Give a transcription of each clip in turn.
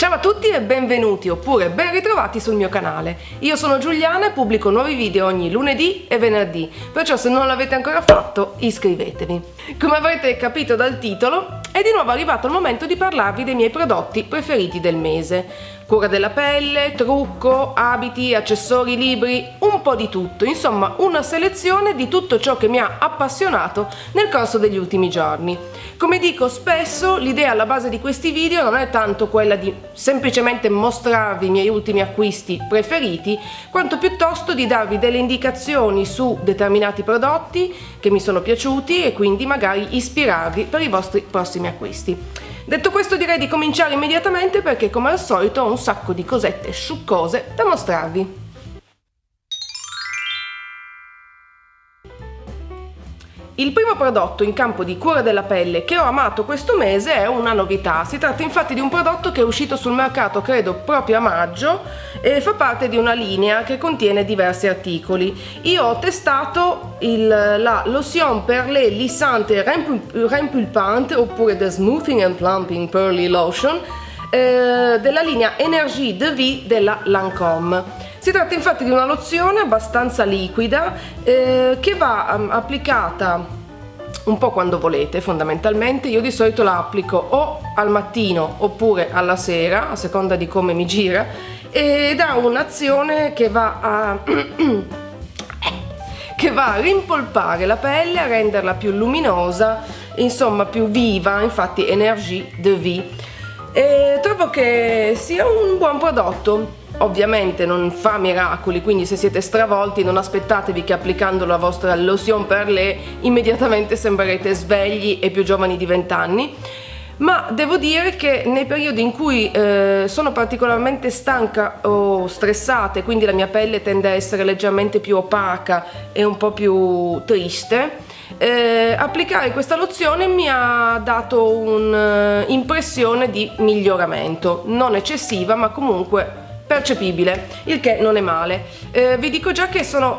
Ciao a tutti e benvenuti oppure ben ritrovati sul mio canale. Io sono Giuliana e pubblico nuovi video ogni lunedì e venerdì, perciò se non l'avete ancora fatto iscrivetevi. Come avrete capito dal titolo, è di nuovo arrivato il momento di parlarvi dei miei prodotti preferiti del mese. Cura della pelle, trucco, abiti, accessori, libri, un po' di tutto, insomma una selezione di tutto ciò che mi ha appassionato nel corso degli ultimi giorni. Come dico spesso, l'idea alla base di questi video non è tanto quella di semplicemente mostrarvi i miei ultimi acquisti preferiti, quanto piuttosto di darvi delle indicazioni su determinati prodotti che mi sono piaciuti e quindi magari ispirarvi per i vostri prossimi acquisti. Detto questo, direi di cominciare immediatamente perché come al solito ho un sacco di cosette succose da mostrarvi. Il primo prodotto in campo di cura della pelle che ho amato questo mese è una novità. Si tratta infatti di un prodotto che è uscito sul mercato credo proprio a maggio e fa parte di una linea che contiene diversi articoli. Io ho testato la lotion perlé lissante rimpulpante oppure The Smoothing and Plumping Pearly Lotion della linea Energie de Vie della Lancôme. Si tratta infatti di una lozione abbastanza liquida che va applicata un po' quando volete, fondamentalmente. Io di solito la applico o al mattino oppure alla sera, a seconda di come mi gira, ed ha un'azione che va a rimpolpare la pelle, a renderla più luminosa, insomma più viva, infatti Energie de Vie. E trovo che sia un buon prodotto. Ovviamente non fa miracoli, quindi se siete stravolti non aspettatevi che applicando la vostra lotion perlé immediatamente sembrerete svegli e più giovani di 20 anni, ma devo dire che nei periodi in cui sono particolarmente stanca o stressata, quindi la mia pelle tende a essere leggermente più opaca e un po' più triste, applicare questa lozione mi ha dato un'impressione di miglioramento, non eccessiva ma comunque percepibile, il che non è male. Vi dico già che sono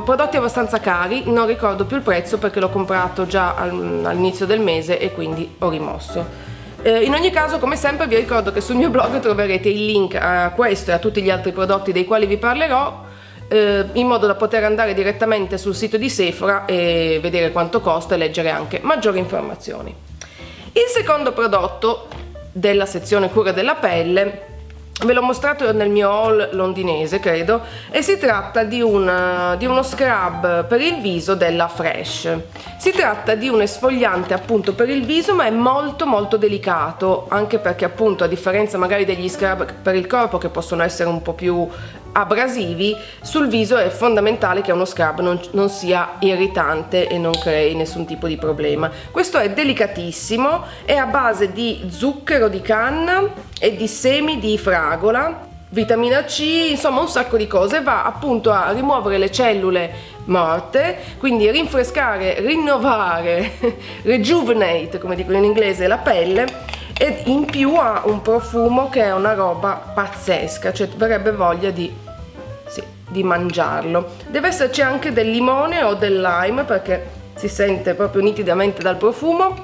prodotti abbastanza cari, non ricordo più il prezzo perché l'ho comprato già all'inizio del mese e quindi ho rimosso. In ogni caso, come sempre, vi ricordo che sul mio blog troverete il link a questo e a tutti gli altri prodotti dei quali vi parlerò, in modo da poter andare direttamente sul sito di Sephora e vedere quanto costa e leggere anche maggiori informazioni. Il secondo prodotto della sezione cura della pelle ve l'ho mostrato nel mio haul londinese, credo, e si tratta di uno scrub per il viso della Fresh. Si tratta di un esfoliante appunto per il viso, ma è molto molto delicato, anche perché appunto a differenza magari degli scrub per il corpo che possono essere un po' più abrasivi, sul viso è fondamentale che uno scrub non sia irritante e non crei nessun tipo di problema. Questo è delicatissimo, è a base di zucchero di canna e di semi di fragola, vitamina C, insomma un sacco di cose. Va appunto a rimuovere le cellule morte, quindi rinfrescare, rinnovare, rejuvenate come dicono in inglese, la pelle. E in più ha un profumo che è una roba pazzesca, cioè verrebbe voglia di mangiarlo. Deve esserci anche del limone o del lime perché si sente proprio nitidamente dal profumo.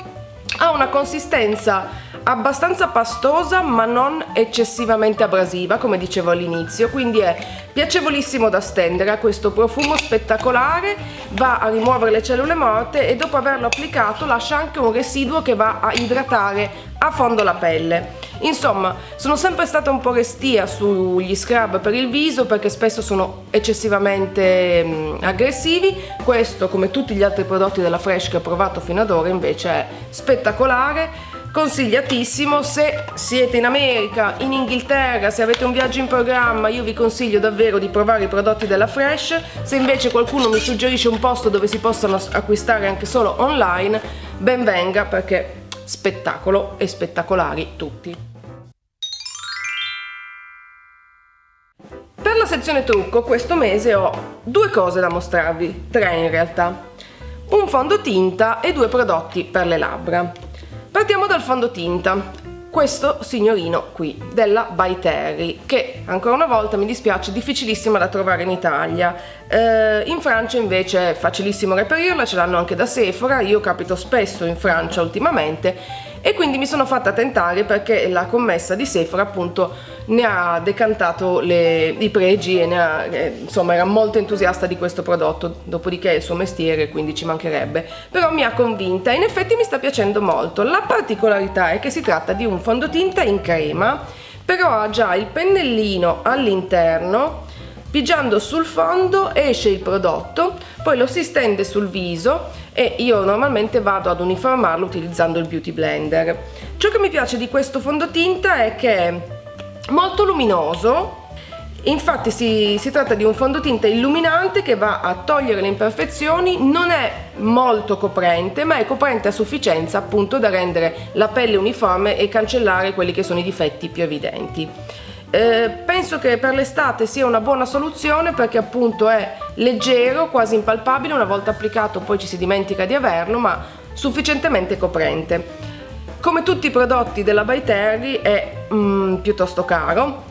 Ha una consistenza abbastanza pastosa ma non eccessivamente abrasiva, come dicevo all'inizio, quindi è piacevolissimo da stendere. Ha questo profumo spettacolare, va a rimuovere le cellule morte e dopo averlo applicato lascia anche un residuo che va a idratare a fondo la pelle. Insomma, sono sempre stata un po' restia sugli scrub per il viso perché spesso sono eccessivamente aggressivi. Questo, come tutti gli altri prodotti della Fresh che ho provato fino ad ora, invece è spettacolare, consigliatissimo. Se siete in America, in Inghilterra, se avete un viaggio in programma, io vi consiglio davvero di provare i prodotti della Fresh. Se invece qualcuno mi suggerisce un posto dove si possano acquistare anche solo online, ben venga, perché spettacolo e spettacolari tutti. Per la sezione trucco questo mese ho due cose da mostrarvi, tre in realtà: un fondotinta e due prodotti per le labbra. Partiamo dal fondotinta, questo signorino qui della By Terry, che ancora una volta mi dispiace difficilissima da trovare in Italia. In Francia invece è facilissimo reperirla, ce l'hanno anche da Sephora. Io capito spesso in Francia ultimamente e quindi mi sono fatta tentare perché la commessa di Sephora appunto ne ha decantato i pregi e insomma era molto entusiasta di questo prodotto, dopodiché è il suo mestiere, quindi ci mancherebbe, però mi ha convinta e in effetti mi sta piacendo molto. La particolarità è che si tratta di un fondotinta in crema, però ha già il pennellino all'interno, pigiando sul fondo esce il prodotto, poi lo si stende sul viso e io normalmente vado ad uniformarlo utilizzando il Beauty Blender. Ciò che mi piace di questo fondotinta è che è molto luminoso, infatti si tratta di un fondotinta illuminante che va a togliere le imperfezioni, non è molto coprente ma è coprente a sufficienza appunto da rendere la pelle uniforme e cancellare quelli che sono i difetti più evidenti. Penso che per l'estate sia una buona soluzione perché appunto è leggero, quasi impalpabile, una volta applicato poi ci si dimentica di averlo, ma sufficientemente coprente. Come tutti i prodotti della By Terry è piuttosto caro,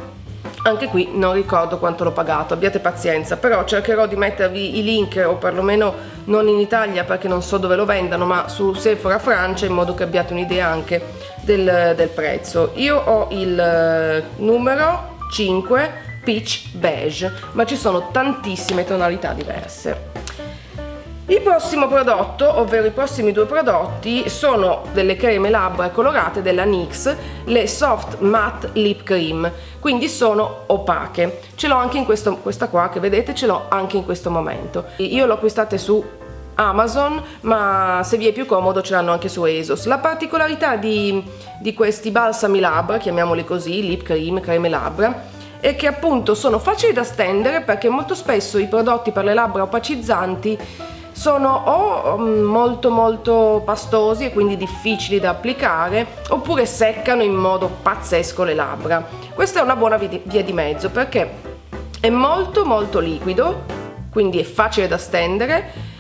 anche qui non ricordo quanto l'ho pagato, abbiate pazienza, però cercherò di mettervi i link, o perlomeno non in Italia perché non so dove lo vendano, ma su Sephora Francia, in modo che abbiate un'idea anche del prezzo. Io ho il numero 5 Peach Beige, ma ci sono tantissime tonalità diverse. Il prossimo prodotto, ovvero i prossimi due prodotti, sono delle creme labbra colorate della NYX, le Soft Matte Lip Cream, quindi sono opache. Ce l'ho anche in questa qua che vedete, ce l'ho anche in questo momento. Io l'ho acquistate su Amazon, ma se vi è più comodo ce l'hanno anche su ASOS. La particolarità di questi balsami labbra, chiamiamoli così, lip cream, creme labbra, è che appunto sono facili da stendere perché molto spesso i prodotti per le labbra opacizzanti sono o molto pastosi e quindi difficili da applicare, oppure seccano in modo pazzesco le labbra. Questa è una buona via di mezzo perché è molto liquido, quindi è facile da stendere,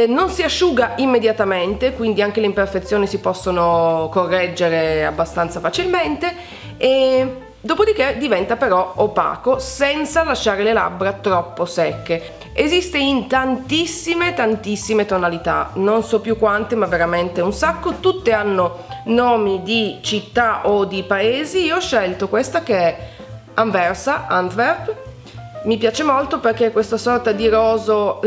non si asciuga immediatamente, quindi anche le imperfezioni si possono correggere abbastanza facilmente, e dopodiché diventa però opaco senza lasciare le labbra troppo secche. Esiste in tantissime tonalità, non so più quante, ma veramente un sacco. Tutte hanno nomi di città o di paesi. Io ho scelto questa che è Anversa, Antwerp. Mi piace molto perché è questa sorta di rosa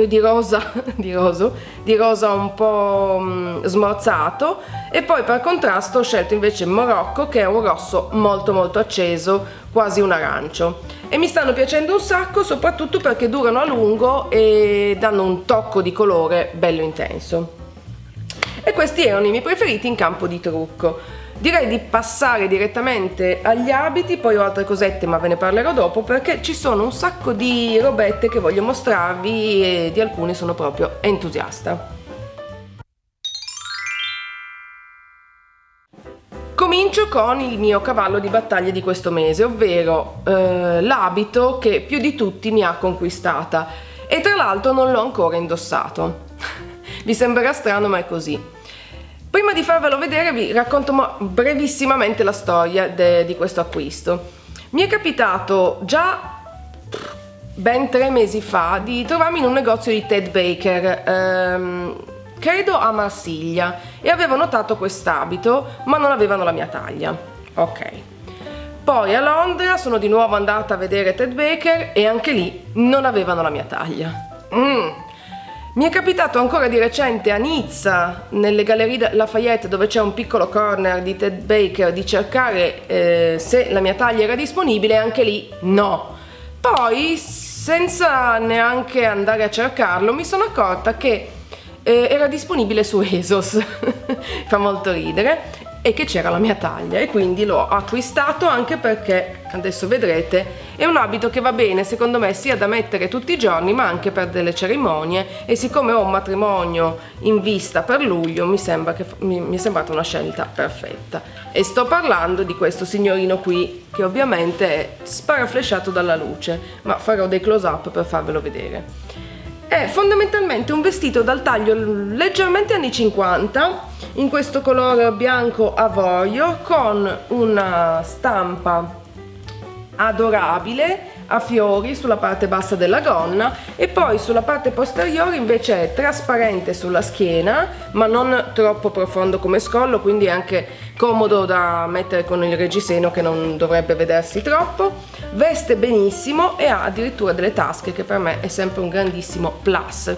un po' smorzato, e poi per contrasto ho scelto invece Morocco, che è un rosso molto acceso, quasi un arancio, e mi stanno piacendo un sacco, soprattutto perché durano a lungo e danno un tocco di colore bello intenso. E questi erano i miei preferiti in campo di trucco. Direi di passare direttamente agli abiti, poi ho altre cosette ma ve ne parlerò dopo perché ci sono un sacco di robette che voglio mostrarvi e di alcune sono proprio entusiasta. Comincio con il mio cavallo di battaglia di questo mese, ovvero l'abito che più di tutti mi ha conquistata, e tra l'altro non l'ho ancora indossato. Vi sembrerà strano ma è così. Prima di farvelo vedere vi racconto brevissimamente la storia di questo acquisto. Mi è capitato già ben 3 mesi fa di trovarmi in un negozio di Ted Baker, credo a Marsiglia, e avevo notato quest'abito ma non avevano la mia taglia. Ok. Poi a Londra sono di nuovo andata a vedere Ted Baker e anche lì non avevano la mia taglia. Mi è capitato ancora di recente a Nizza, nelle Gallerie Lafayette, dove c'è un piccolo corner di Ted Baker, di cercare se la mia taglia era disponibile, e anche lì no. Poi, senza neanche andare a cercarlo, mi sono accorta che era disponibile su ASOS, fa molto ridere, e che c'era la mia taglia, e quindi l'ho acquistato, anche perché adesso vedrete è un abito che va bene secondo me sia da mettere tutti i giorni ma anche per delle cerimonie, e siccome ho un matrimonio in vista per luglio mi è sembrata una scelta perfetta. E sto parlando di questo signorino qui, che ovviamente è sparaflesciato dalla luce, ma farò dei close up per farvelo vedere. È fondamentalmente un vestito dal taglio leggermente anni 50, in questo colore bianco avorio, con una stampa adorabile a fiori sulla parte bassa della gonna e poi sulla parte posteriore invece è trasparente sulla schiena, ma non troppo profondo come scollo, quindi è anche comodo da mettere con il reggiseno che non dovrebbe vedersi troppo. Veste benissimo e ha addirittura delle tasche, che per me è sempre un grandissimo plus.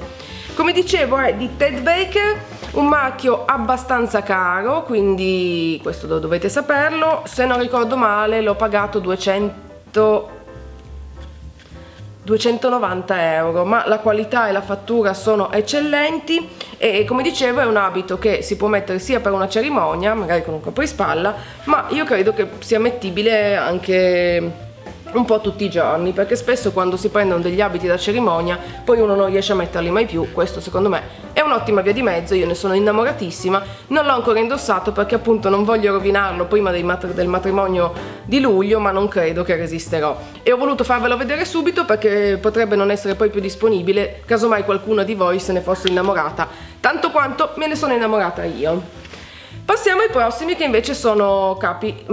Come dicevo, è di Ted Baker, un marchio abbastanza caro, quindi questo dovete saperlo. Se non ricordo male l'ho pagato 290 euro, ma la qualità e la fattura sono eccellenti e come dicevo è un abito che si può mettere sia per una cerimonia, magari con un coprispalla, ma io credo che sia mettibile anche un po' tutti i giorni, perché spesso quando si prendono degli abiti da cerimonia poi uno non riesce a metterli mai più. Questo secondo me è un'ottima via di mezzo, io ne sono innamoratissima, non l'ho ancora indossato perché appunto non voglio rovinarlo prima del matrimonio di luglio, ma non credo che resisterò e ho voluto farvelo vedere subito perché potrebbe non essere poi più disponibile casomai qualcuno di voi se ne fosse innamorata tanto quanto me ne sono innamorata io. Passiamo ai prossimi, che invece sono capi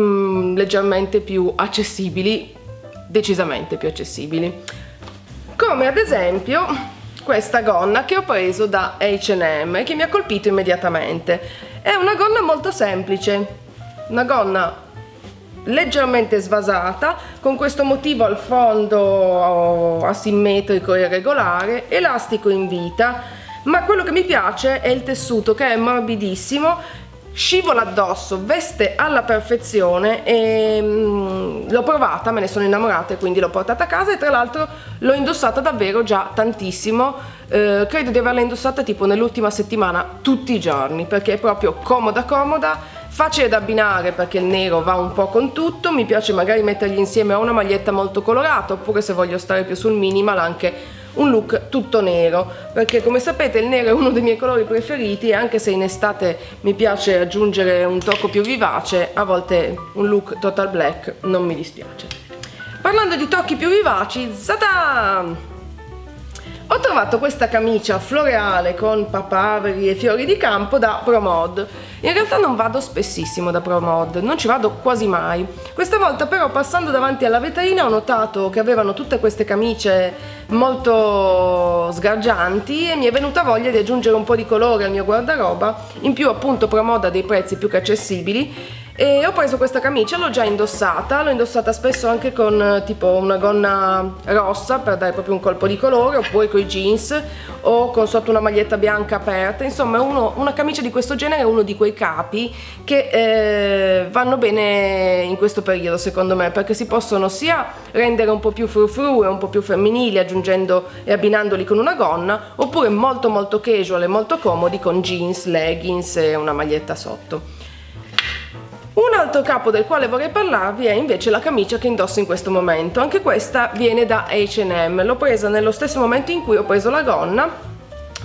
leggermente più accessibili, decisamente più accessibili, come ad esempio questa gonna che ho preso da H&M e che mi ha colpito immediatamente. È una gonna molto semplice, una gonna leggermente svasata con questo motivo al fondo asimmetrico e irregolare, elastico in vita, ma quello che mi piace è il tessuto, che è morbidissimo, scivola addosso, veste alla perfezione e l'ho provata, me ne sono innamorata e quindi l'ho portata a casa e tra l'altro l'ho indossata davvero già tantissimo, credo di averla indossata tipo nell'ultima settimana tutti i giorni, perché è proprio comoda, facile da abbinare perché il nero va un po' con tutto, mi piace magari mettergli insieme a una maglietta molto colorata, oppure se voglio stare più sul minimal anche un look tutto nero, perché come sapete il nero è uno dei miei colori preferiti e anche se in estate mi piace aggiungere un tocco più vivace, a volte un look total black non mi dispiace. Parlando di tocchi più vivaci, zada! Ho trovato questa camicia floreale con papaveri e fiori di campo da ProMod. In realtà non vado spessissimo da ProMod, non ci vado quasi mai. Questa volta però passando davanti alla vetrina ho notato che avevano tutte queste camicie molto sgargianti e mi è venuta voglia di aggiungere un po' di colore al mio guardaroba. In più appunto ProMod ha dei prezzi più che accessibili e ho preso questa camicia, l'ho già indossata, l'ho indossata spesso anche con tipo una gonna rossa per dare proprio un colpo di colore, oppure con i jeans o con sotto una maglietta bianca aperta. Insomma una camicia di questo genere è uno di quei capi che vanno bene in questo periodo secondo me, perché si possono sia rendere un po' più frufru e un po' più femminili aggiungendo e abbinandoli con una gonna, oppure molto casual e molto comodi con jeans, leggings e una maglietta sotto. Un altro capo del quale vorrei parlarvi è invece la camicia che indosso in questo momento. Anche questa viene da H&M, l'ho presa nello stesso momento in cui ho preso la gonna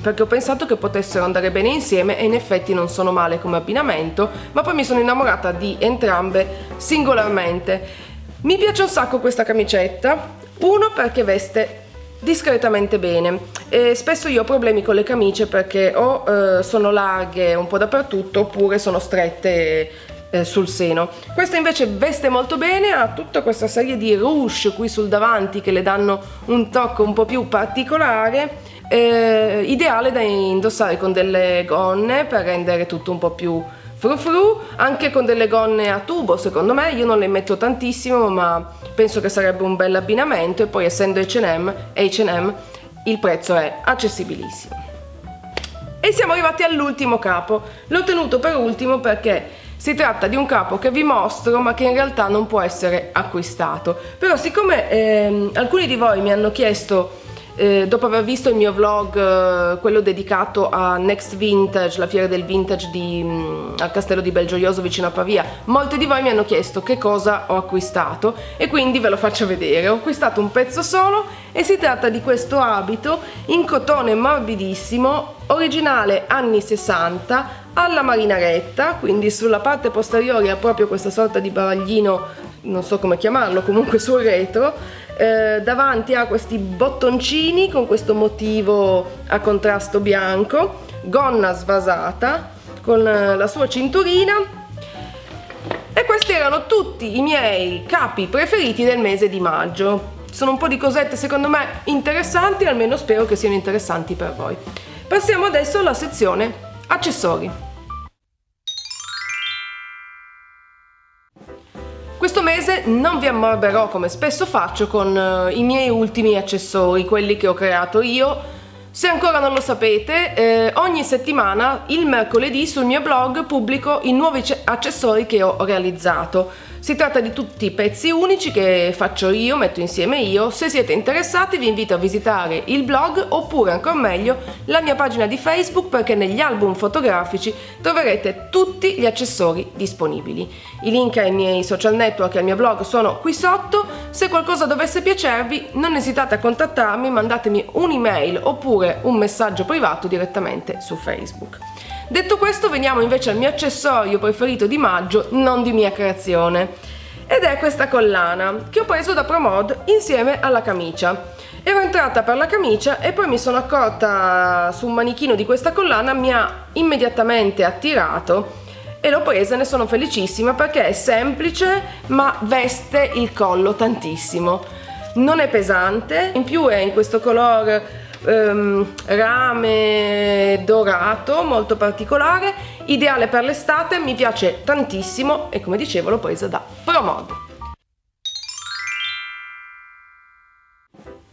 perché ho pensato che potessero andare bene insieme e in effetti non sono male come abbinamento, ma poi mi sono innamorata di entrambe singolarmente. Mi piace un sacco questa camicetta, uno perché veste discretamente bene e spesso io ho problemi con le camicie perché o sono larghe un po' dappertutto oppure sono strette sul seno. Questa invece veste molto bene, ha tutta questa serie di ruche qui sul davanti che le danno un tocco un po' più particolare, ideale da indossare con delle gonne per rendere tutto un po' più frufru, anche con delle gonne a tubo secondo me. Io non le metto tantissimo ma penso che sarebbe un bel abbinamento e poi essendo H&M il prezzo è accessibilissimo. E siamo arrivati all'ultimo capo, l'ho tenuto per ultimo perché si tratta di un capo che vi mostro ma che in realtà non può essere acquistato, però siccome alcuni di voi mi hanno chiesto dopo aver visto il mio vlog, quello dedicato a Next Vintage, la fiera del vintage al castello di Belgioioso vicino a Pavia, molti di voi mi hanno chiesto che cosa ho acquistato e quindi ve lo faccio vedere. Ho acquistato un pezzo solo e si tratta di questo abito in cotone morbidissimo, originale anni 60, alla marinaretta, quindi sulla parte posteriore ha proprio questa sorta di bavaglino, non so come chiamarlo, comunque sul retro. Davanti ha questi bottoncini con questo motivo a contrasto bianco, gonna svasata con la sua cinturina, e questi erano tutti i miei capi preferiti del mese di maggio. sono un po' di cosette secondo me interessanti, almeno spero che siano interessanti per voi. Passiamo adesso alla sezione accessori. Questo mese non vi ammorberò come spesso faccio con i miei ultimi accessori, quelli che ho creato io. Se ancora non lo sapete, ogni settimana il mercoledì sul mio blog pubblico i nuovi accessori che ho realizzato. Si tratta di tutti pezzi unici che faccio io, metto insieme io. Se siete interessati vi invito a visitare il blog oppure ancora meglio la mia pagina di Facebook, perché negli album fotografici troverete tutti gli accessori disponibili. I link ai miei social network e al mio blog sono qui sotto. Se qualcosa dovesse piacervi non esitate a contattarmi, mandatemi un'email oppure un messaggio privato direttamente su Facebook. Detto questo, veniamo invece al mio accessorio preferito di maggio, non di mia creazione, ed è questa collana che ho preso da Promod insieme alla camicia. Ero entrata per la camicia e poi mi sono accorta su un manichino di questa collana, mi ha immediatamente attirato e l'ho presa e ne sono felicissima perché è semplice ma veste il collo tantissimo. Non è pesante, in più è in questo colore rame dorato molto particolare, ideale per l'estate, mi piace tantissimo e come dicevo l'ho presa da Promod.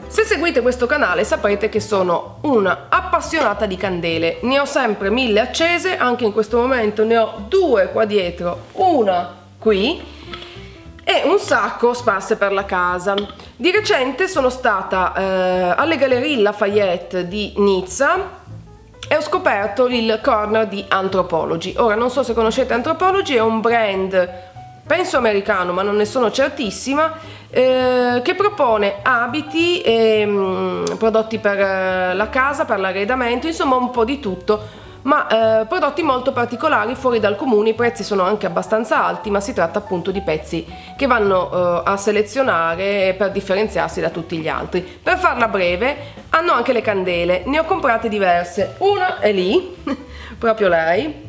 Se seguite questo canale saprete che sono una appassionata di candele, ne ho sempre 1000 accese, anche in questo momento ne ho 2 qua dietro, una qui e un sacco sparse per la casa. Di recente sono stata alle Gallerie Lafayette di Nizza e ho scoperto il corner di Anthropologie. Ora non so se conoscete Anthropologie, è un brand penso americano ma non ne sono certissima, che propone abiti e prodotti per la casa, per l'arredamento, insomma un po' di tutto, ma prodotti molto particolari, fuori dal comune. I prezzi sono anche abbastanza alti, ma si tratta appunto di pezzi che vanno a selezionare per differenziarsi da tutti gli altri. Per farla breve, hanno anche le candele, ne ho comprate diverse, una è lì, proprio lei,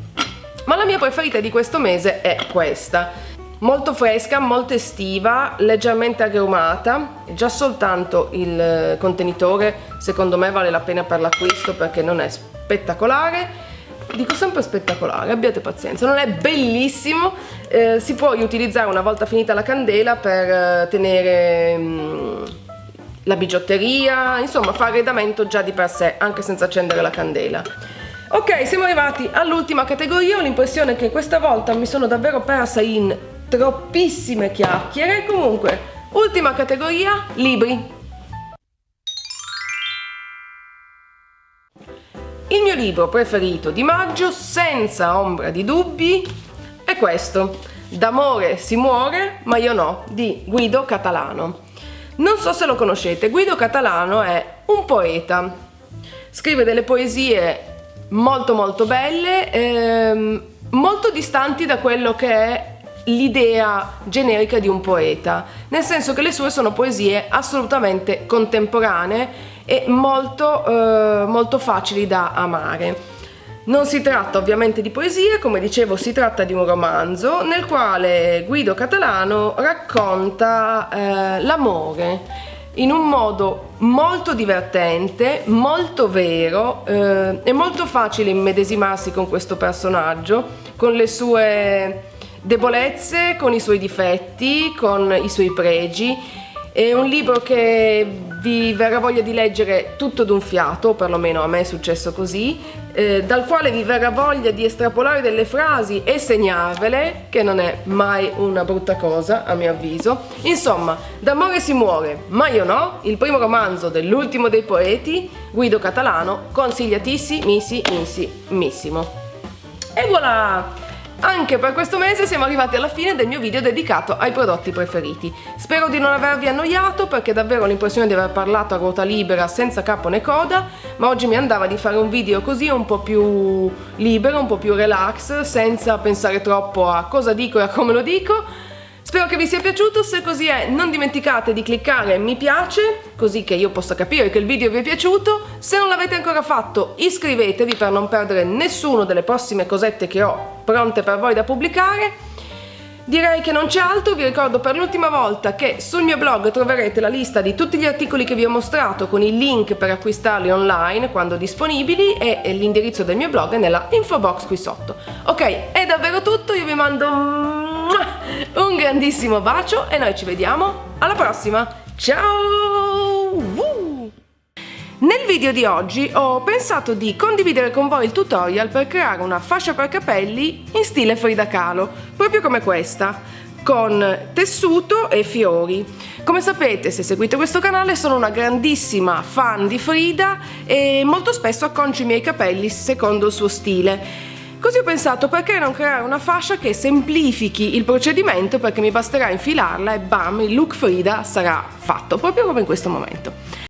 ma la mia preferita di questo mese è questa, molto fresca, molto estiva, leggermente agrumata. Già soltanto il contenitore secondo me vale la pena per l'acquisto perché non è spettacolare, dico sempre spettacolare, abbiate pazienza, non è bellissimo, si può riutilizzare una volta finita la candela per tenere la bigiotteria, insomma fa arredamento già di per sé anche senza accendere la candela. Ok, siamo arrivati all'ultima categoria, ho l'impressione che questa volta mi sono davvero persa in troppissime chiacchiere. Comunque, ultima categoria, libri. Il mio libro preferito di maggio, senza ombra di dubbi, è questo, D'amore si muore, ma io no, di Guido Catalano. Non so se lo conoscete, Guido Catalano è un poeta, scrive delle poesie molto molto belle, molto distanti da quello che è l'idea generica di un poeta, nel senso che le sue sono poesie assolutamente contemporanee e molto facili da amare. Non si tratta ovviamente di poesie, come dicevo, si tratta di un romanzo nel quale Guido Catalano racconta l'amore in un modo molto divertente, molto vero, è molto facile immedesimarsi con questo personaggio, con le sue debolezze, con i suoi difetti, con i suoi pregi. È un libro che vi verrà voglia di leggere tutto d'un fiato, o perlomeno a me è successo così, dal quale vi verrà voglia di estrapolare delle frasi e segnarvele, che non è mai una brutta cosa a mio avviso. Insomma, D'amore si muore, ma io no, il primo romanzo dell'ultimo dei poeti, Guido Catalano, consigliatissimissimo. E voilà! Anche per questo mese siamo arrivati alla fine del mio video dedicato ai prodotti preferiti. Spero di non avervi annoiato, perché davvero ho l'impressione di aver parlato a ruota libera senza capo né coda, ma oggi mi andava di fare un video così un po' più libero, un po' più relax, senza pensare troppo a cosa dico e a come lo dico. Spero che vi sia piaciuto, se così è non dimenticate di cliccare mi piace, così che io possa capire che il video vi è piaciuto. Se non l'avete ancora fatto, iscrivetevi per non perdere nessuno delle prossime cosette che ho pronte per voi da pubblicare. Direi che non c'è altro, vi ricordo per l'ultima volta che sul mio blog troverete la lista di tutti gli articoli che vi ho mostrato con i link per acquistarli online quando disponibili e l'indirizzo del mio blog è nella info box qui sotto. Ok, è davvero tutto, io vi mando un grandissimo bacio e noi ci vediamo alla prossima. Ciao! Nel video di oggi ho pensato di condividere con voi il tutorial per creare una fascia per capelli in stile Frida Kahlo, proprio come questa, con tessuto e fiori. Come sapete, se seguite questo canale, sono una grandissima fan di Frida e molto spesso acconcio i miei capelli secondo il suo stile. Così ho pensato, perché non creare una fascia che semplifichi il procedimento, perché mi basterà infilarla e bam, il look Frida sarà fatto, proprio come in questo momento.